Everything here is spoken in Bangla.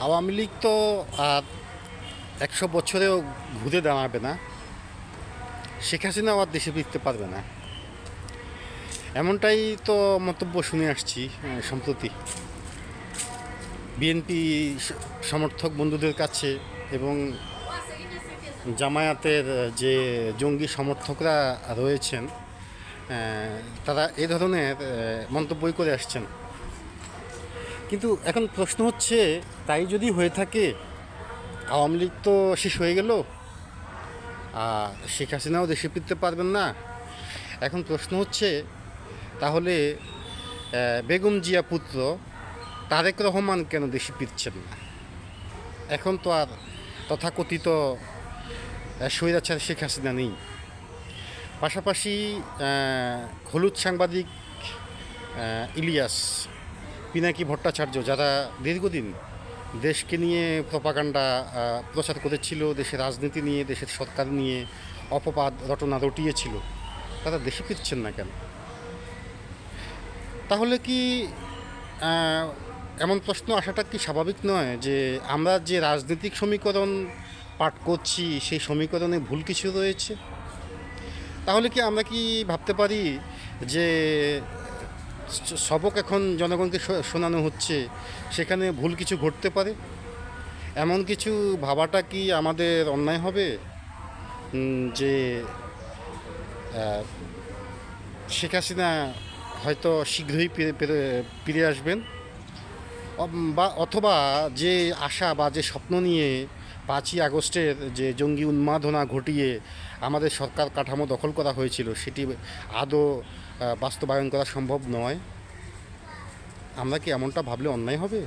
আওয়ামী লীগ তো আর 100 বছরেও ঘুরে দাঁড়াবে না। শেখ হাসিনাও আর দেশে ফিরতে পারবে না, এমনটাই তো মন্তব্য শুনে আসছি সম্প্রতি বিএনপি সমর্থক বন্ধুদের কাছে এবং জামায়াতের যে জঙ্গি সমর্থকরা রয়েছেন, তারা এ ধরনের মন্তব্যই করে আসছেন। কিন্তু এখন প্রশ্ন হচ্ছে, তাই যদি হয়ে থাকে, আওয়ামী লীগ তো শেষ হয়ে গেল, আর শেখ হাসিনাও দেশে ফিরতে পারবেন না। এখন প্রশ্ন হচ্ছে, তাহলে বেগম জিয়া পুত্র তারেক রহমান কেন দেশে ফিরছেন না? এখন তো আর তথাকথিত স্বৈরাচার শেখ হাসিনা নেই। পাশাপাশি হলুদ সাংবাদিক ইলিয়াস, পিনাকি ভট্টাচার্য, যারা দীর্ঘদিন দেশকে নিয়ে প্রপাগান্ডা প্রচার করেছিল, দেশের রাজনীতি নিয়ে, দেশের সরকার নিয়ে অপবাদ রটনা রটিয়েছিল, তারা দেশে ফিরছেন না কেন? তাহলে কি এমন প্রশ্ন আসাটা কি স্বাভাবিক নয় যে আমরা যে রাজনৈতিক সমীকরণ পাঠ করছি সেই সমীকরণে ভুল কিছু রয়েছে? তাহলে কি আমরা কি ভাবতে পারি যে সবক এখন জনগণকে শোনানো হচ্ছে, সেখানে ভুল কিছু ঘটতে পারে? এমন কিছু ভাবাটা কি আমাদের অন্যায় হবে? যে শেখ হাসিনা হয়তো শীঘ্রই ফিরে আসবেন, বা অথবা যে আশা বা যে স্বপ্ন নিয়ে 5ই আগস্টের যে জঙ্গি উন্মাদনা ঘটিয়ে আমাদের সরকার কাঠামো দখল করা হয়েছিল, সেটি আদৌ বাস্তবায়ন করা সম্ভব নয়। আমরা কি এমনটা ভাবলে অন্যায় হবে?